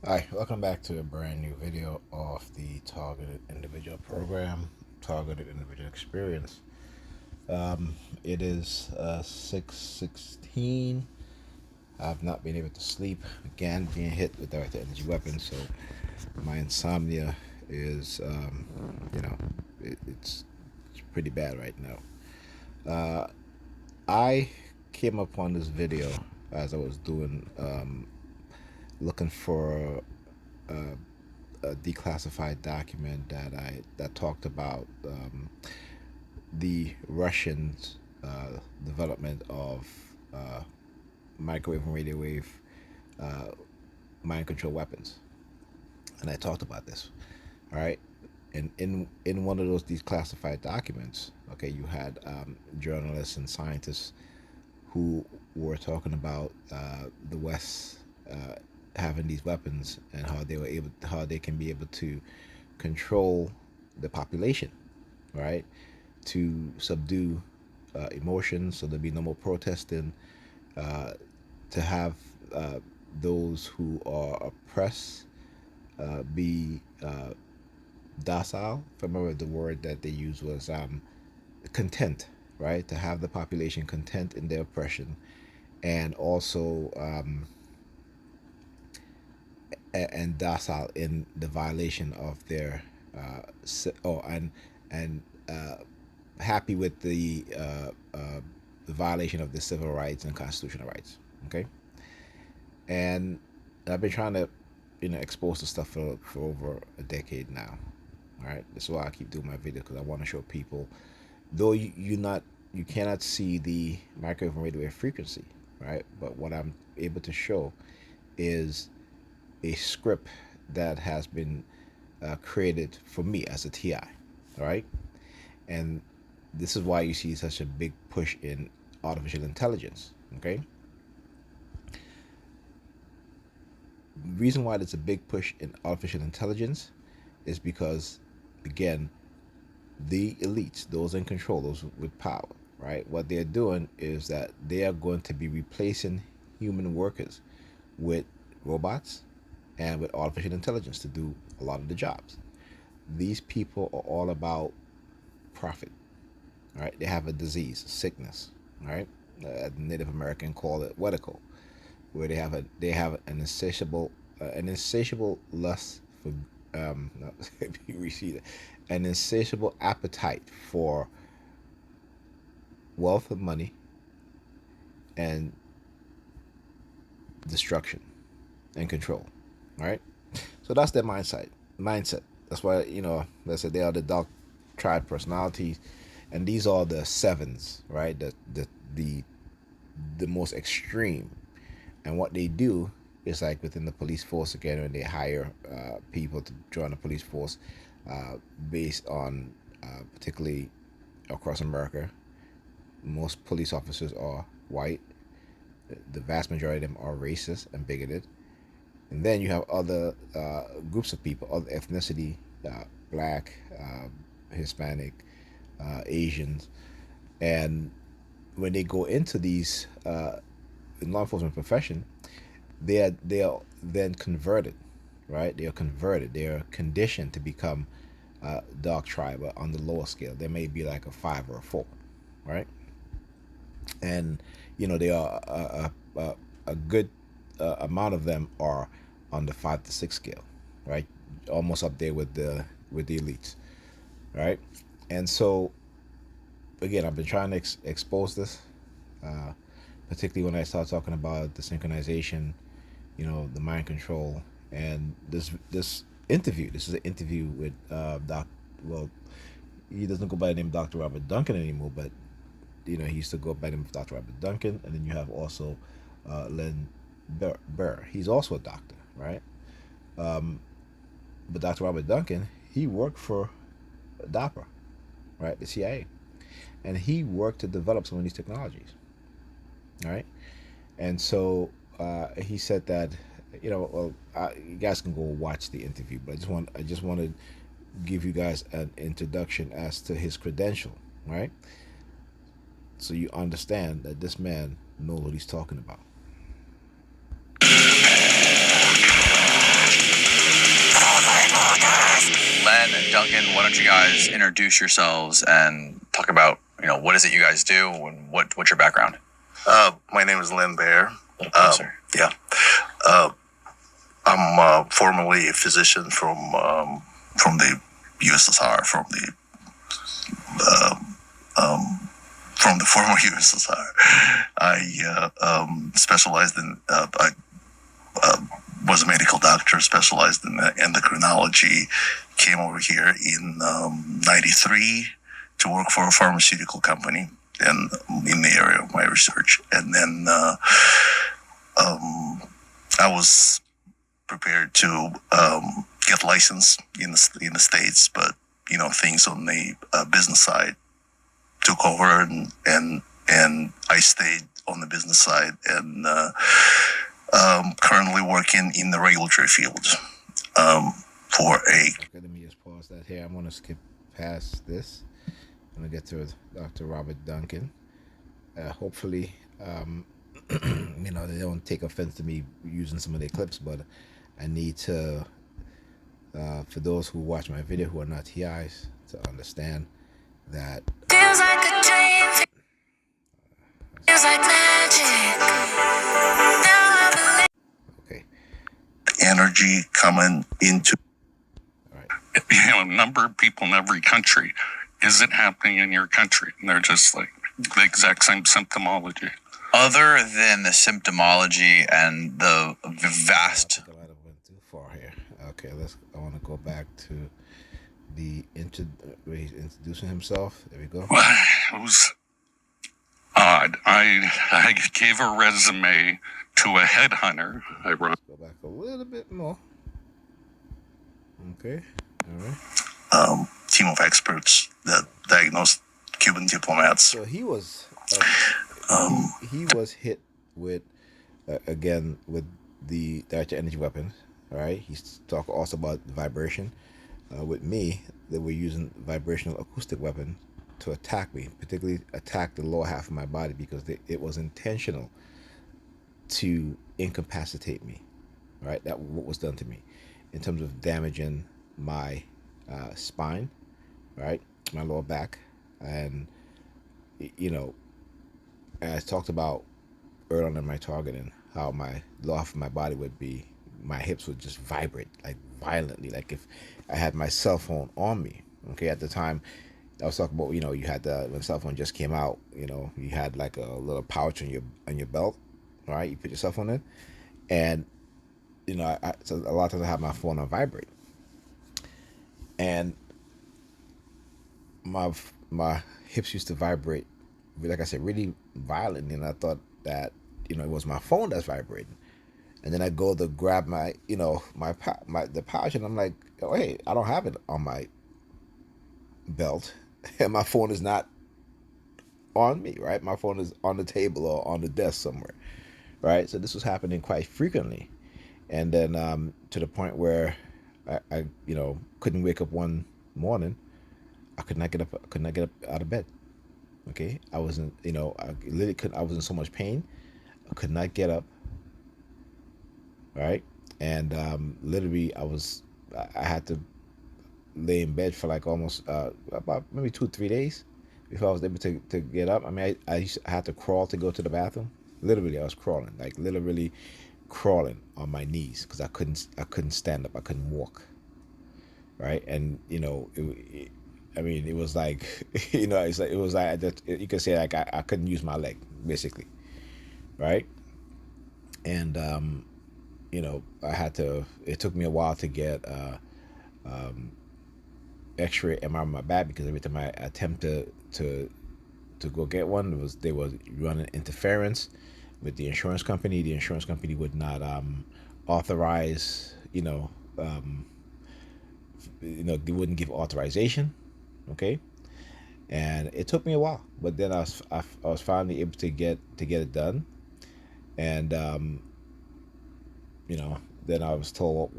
Hi, welcome back to a brand new video of the Targeted Individual Program, Targeted Individual Experience. It is 6:16. I've not been able to sleep. Again, being hit with direct energy weapons, so my insomnia is, you know, it's pretty bad right now. I came upon this video as I was doing, looking for a declassified document that talked about the Russians' development of microwave and radio wave uh, mind control weapons, and I talked about this. All right, and in one of those declassified documents, okay, you had journalists and scientists who were talking about the West having these weapons and how they can be able to control the population, right? To subdue emotions, so there'll be no more protesting. Uh, to have those who are oppressed be docile. If I remember, the word that they used was content, right? To have the population content in their oppression, and also and docile in the violation of their and uh, happy with the violation of the civil rights and constitutional rights. Okay, and I've been trying to expose the stuff for over a decade now. All right, that's why I keep doing my video, because I want to show people, though you cannot see the microwave and radio wave frequency, right? But what I'm able to show is a script that has been created for me as a TI, all right? And this is why you see such a big push in artificial intelligence, okay? The reason why there's a big push in artificial intelligence is because, again, the elites, those in control, those with power, right? What they're doing is that they are going to be replacing human workers with robots and with artificial intelligence to do a lot of the jobs. These people are all about profit, right? They have a disease, a sickness, right? Native American call it wedico, where they have an insatiable lust for no, we see that, an insatiable appetite for wealth and money and destruction and control, right? So that's their mindset. That's why, they say they are the dark triad personalities, and these are the sevens, right? The most extreme. And what they do is, like within the police force, again, when they hire people to join the police force, based on particularly across America, most police officers are white. The vast majority of them are racist and bigoted. And then you have other groups of people, other ethnicity, black, Hispanic, Asians. And when they go into these in law enforcement profession, they are then converted, right? They are converted. They are conditioned to become dark tribe, but on the lower scale. There may be like a 5 or a 4, right? And they are a good amount of them are on the 5 to 6 scale, right? Almost up there with the elites, right? And so, again, I've been trying to expose this, uh, particularly when I start talking about the synchronization, the mind control, and this interview. This is an interview with Doc. Well, he doesn't go by the name Dr. Robert Duncan anymore, but he used to go by the name of Dr. Robert Duncan. And then you have also Len Burr. He's also a doctor, right? But Dr. Robert Duncan, he worked for DARPA, right, the CIA, and he worked to develop some of these technologies, right? And so he said that, well, you guys can go watch the interview, but I just want to give you guys an introduction as to his credential, right? So you understand that this man knows what he's talking about. Why don't you guys introduce yourselves and talk about, what is it you guys do and what's your background? My name is Len Bear. Sir. Yeah. I'm formerly a physician from the USSR, from the former USSR. I specialized in. I was a medical doctor, specialized in endocrinology. Came over here in '93 to work for a pharmaceutical company and in the area of my research, and then I was prepared to get licensed in the States, but things on the business side took over, and I stayed on the business side, and currently working in the regulatory field for a. Okay, let me just pause that here. I'm gonna skip past this. I'm gonna get to Dr. Robert Duncan. Hopefully, they don't take offense to me using some of their clips, but I need to, for those who watch my video who are not TIs, to understand that feels like a dream, feels like magic. Okay. Energy coming into. All right. A number of people in every country. Is it happening in your country? And they're just like the exact same symptomology. Other than the symptomology and the vast. I might have went too far here. Okay, I want to go back to where he's introducing himself. There we go. It was odd. I gave a resume to a headhunter. Let's go back a little bit more. Okay. All right. Team of experts that diagnosed Cuban diplomats. So he was hit with again with the directed energy weapons. All right. He's talked also about vibration. With me, they were using vibrational acoustic weapon to attack me, particularly attack the lower half of my body, because it was intentional to incapacitate me. Right. That what was done to me in terms of damaging my spine, right, my lower back, and as talked about earlier on in my targeting, how my lower half of my body would be, my hips would just vibrate like violently, like if I had my cell phone on me. Okay, at the time, I was talking about you had when cell phone just came out, you had like a little pouch on your belt, right? You put your cell phone in, and so a lot of times I have my phone on vibrate, and my hips used to vibrate, like I said, really violently, and I thought that it was my phone that's vibrating, and then I go to grab my the pouch, and I'm like, oh hey, I don't have it on my belt, and my phone is not on me, right? My phone is on the table or on the desk somewhere, right? So this was happening quite frequently, and then to the point where I couldn't wake up one morning. I could not get up. I could not get up out of bed. Okay, I wasn't. I literally couldn't. I was in so much pain. I could not get up. Right, and literally, I had to lay in bed for like almost about maybe 2 3 days before I was able to get up. I mean, I had to crawl to go to the bathroom. Literally, I was crawling, like literally crawling on my knees because I couldn't stand up. I couldn't walk. Right, and I mean, it was like, it's like it was like you could say like I couldn't use my leg basically, right? And I had to. It took me a while to get X-ray MRI on my back, because every time I attempt to go get one, they were running interference with the insurance company. The insurance company would not authorize. They wouldn't give authorization. Okay, and it took me a while, but then I was finally able to get it done, and then I was told,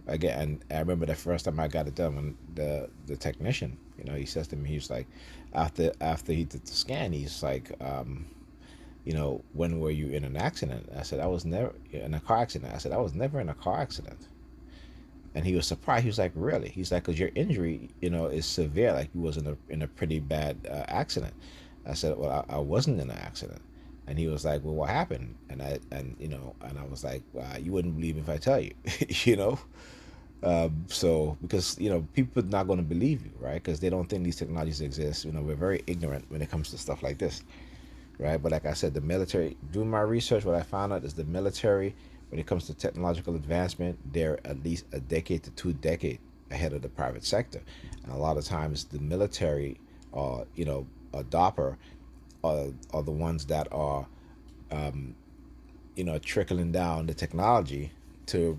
again, and I remember the first time I got it done, when the technician, he says to me, he's like, after he did the scan, he's like, when were you in an accident? I said I was never in a car accident. I said I was never in a car accident. And he was surprised. He was like, really? He's like, because your injury, is severe. Like you was in a pretty bad accident. I said, well, I wasn't in an accident. And he was like, well, what happened? And I was like, you wouldn't believe if I tell you, you know. So because people are not going to believe you, right? Because they don't think these technologies exist. We're very ignorant when it comes to stuff like this, right? But like I said, the military. Doing my research, what I found out is the military, when it comes to technological advancement, they're at least a decade to 2 decades ahead of the private sector, and a lot of times the military, DARPA, are the ones that are, trickling down the technology to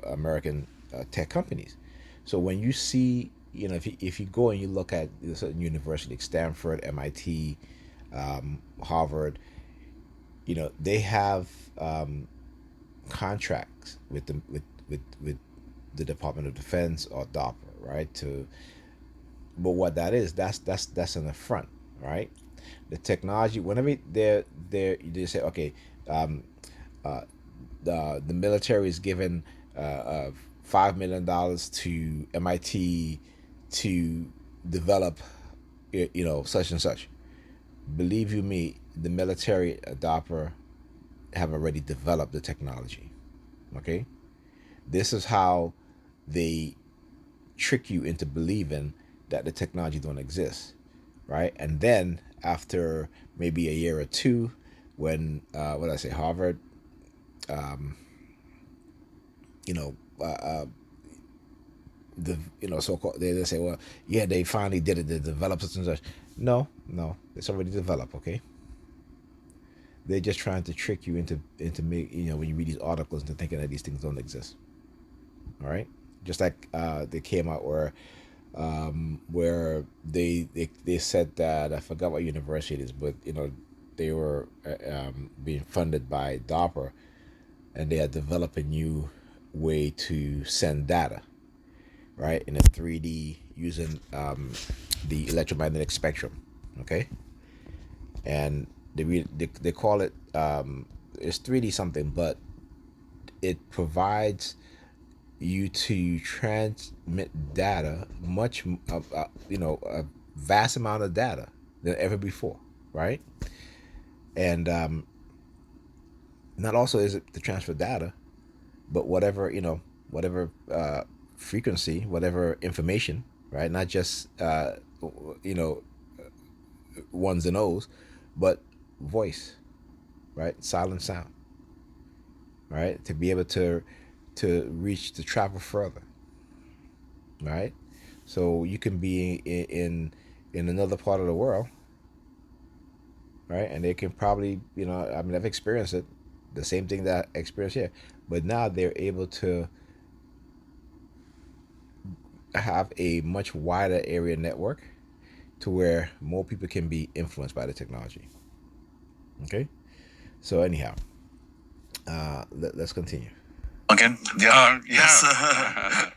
American tech companies. So when you see, if you go and you look at certain universities, like Stanford, MIT, Harvard, they have contracts with with the Department of Defense or DARPA, right? But what that is, that's in the front, right? The technology, whenever they say, okay, um, uh, the military is given $5 million to MIT to develop, such and such. Believe you me, the military, DARPA, have already developed the technology. Okay, this is how they trick you into believing that the technology don't exist, right? And then after maybe a year or two, when what did I say, Harvard, you know, the so called, they say, well, yeah, they finally did it. They developed such and such. No, it's already developed. Okay, they're just trying to trick you into make when you read these articles into thinking that these things don't exist. All right, just like they came out where they said that, I forgot what university it is, but they were being funded by DARPA, and they had developed a new way to send data, right, in a 3D using the electromagnetic spectrum, okay, and they call it it's 3D something, but it provides you to transmit data much a vast amount of data than ever before, right? And not also is it to transfer data, but whatever frequency, whatever information, right? Not just you know ones and O's, but voice, right? Silent sound, right? To be able to travel further, right? So you can be in another part of the world, right? And they can probably, I mean, I've experienced it, the same thing that I experienced here, but now they're able to have a much wider area network to where more people can be influenced by the technology. Okay, so anyhow, let's continue. Again, yeah, Yes. yes.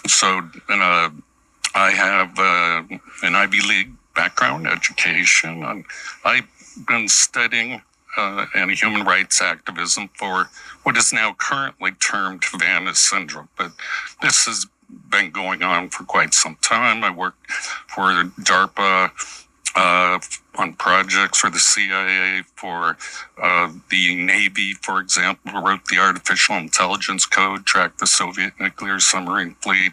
So, I have an Ivy League background, education. I've been studying and human rights activism for what is now currently termed Havana syndrome, but this has been going on for quite some time. I worked for DARPA on projects for the CIA, for the Navy, for example, wrote the Artificial Intelligence Code, tracked the Soviet nuclear submarine fleet.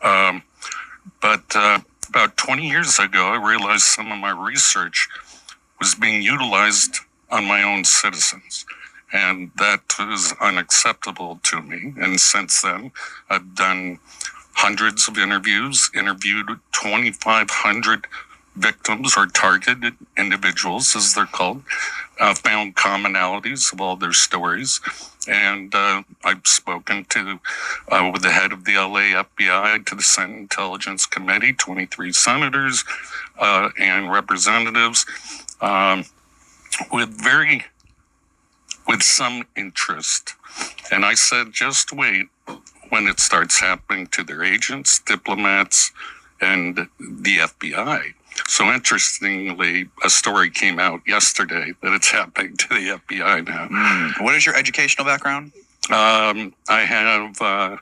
But about 20 years ago, I realized some of my research was being utilized on my own citizens. And that was unacceptable to me. And since then, I've done hundreds of interviews, interviewed 2,500 victims or targeted individuals, as they're called, found commonalities of all their stories. And I've spoken to with the head of the LA FBI, to the Senate Intelligence Committee, 23 senators and representatives, with some interest. And I said, just wait when it starts happening to their agents, diplomats, and the FBI. So interestingly, a story came out yesterday that it's happening to the FBI now. What is your educational background? I have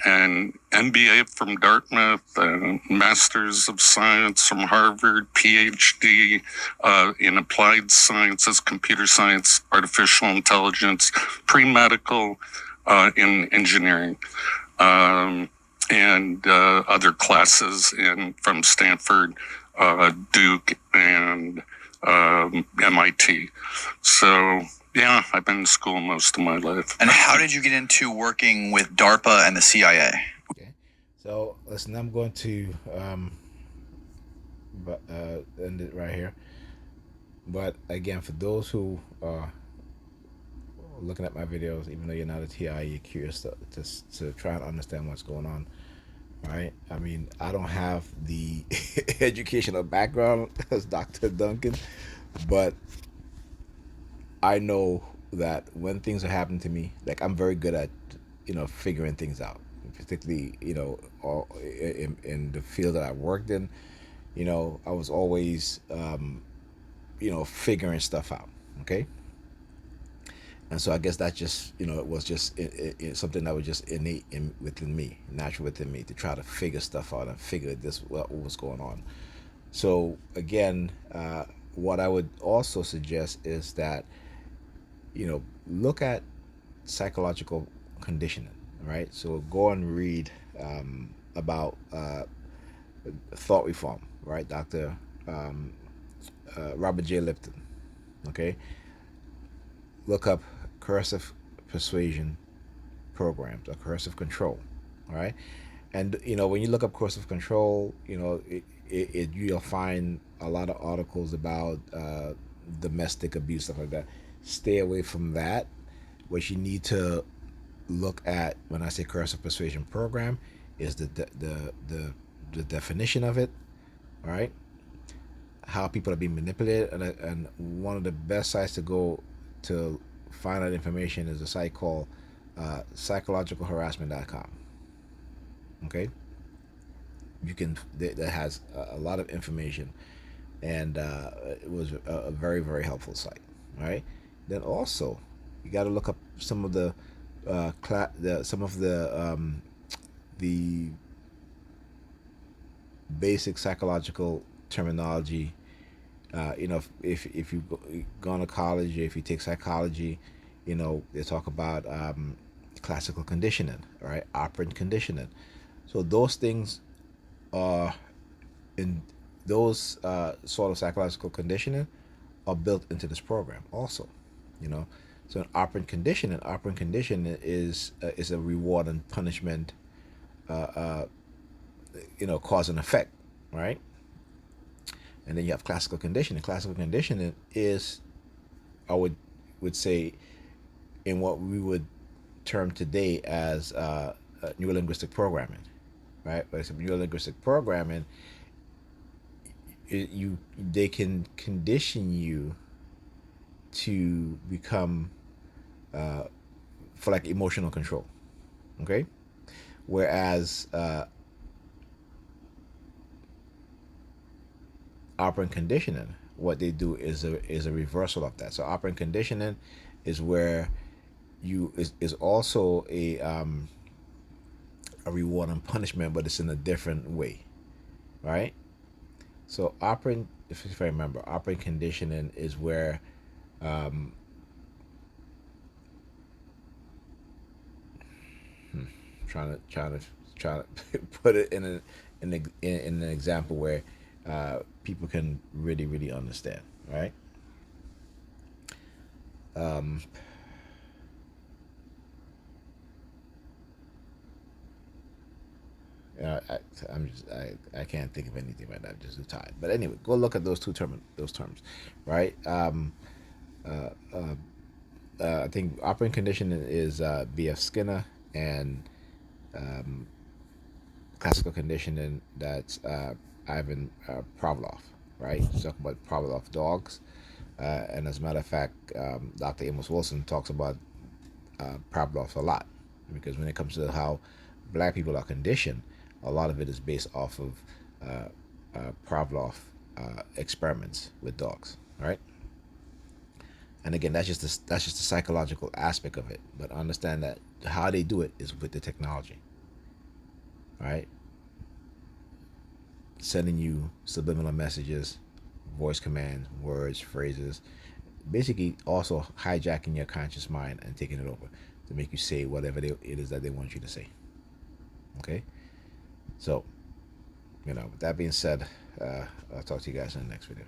an MBA from Dartmouth, a Master's of Science from Harvard, PhD in Applied Sciences, Computer Science, Artificial Intelligence, pre-medical in engineering, and other classes from Stanford, Duke, and MIT. So, yeah, I've been in school most of my life. And how did you get into working with DARPA and the CIA? Okay. So listen, I'm going to end it right here. But again, for those who are looking at my videos, even though you're not a TI, you're curious to try and understand what's going on, right? I mean, I don't have the educational background as Dr. Duncan, but I know that when things are happening to me, like I'm very good at, figuring things out, particularly, in the field that I worked in, I was always, figuring stuff out. Okay. And so I guess that just, it was just something that was just innate within me, natural within me, to try to figure stuff out and figure what was going on. So again, what I would also suggest is that, look at psychological conditioning, right? So go and read about thought reform, right? Dr. Robert J. Lipton, okay? Look up coercive persuasion programs or coercive control, all right? And, when you look up coercive control, you'll find a lot of articles about domestic abuse, stuff like that. Stay away from that. What you need to look at when I say coercive persuasion program is the definition of it, all right? How people are being manipulated, and one of the best sites to go to find that information is a site called psychologicalharassment.com. Okay, that has a lot of information, and it was a very, very helpful site. Right. Then also, you got to look up some of the the basic psychological terminology. If you go to college, if you take psychology, they talk about classical conditioning, right? Operant conditioning. So those things are in those sort of psychological conditioning are built into this program also, So an operant conditioning is a reward and punishment, cause and effect, right? And then you have classical conditioning. Classical conditioning is, I would say, in what we would term today as neurolinguistic programming, right? But it's neurolinguistic programming. They can condition you to become for like emotional control, okay? Whereas operant conditioning, what they do is a reversal of that. So operant conditioning is where is also a reward and punishment, but it's in a different way, right? So operant, if I remember, operant conditioning is where trying to put it in an example where people can really, really understand, right? I can't think of anything right now. I'm just too tired. But anyway, go look at those terms, right? I think operant conditioning is B.F. Skinner, and classical conditioning, that's Ivan Pavlov, right? He's talking about Pavlov dogs. And as a matter of fact, Dr. Amos Wilson talks about Pavlov a lot, because when it comes to how black people are conditioned, a lot of it is based off of Pavlov experiments with dogs, right? And again, that's just the psychological aspect of it. But understand that how they do it is with the technology. All right, sending you subliminal messages, voice commands, words, phrases, basically also hijacking your conscious mind and taking it over to make you say whatever it is that they want you to say. Okay, so with that being said, I'll talk to you guys in the next video.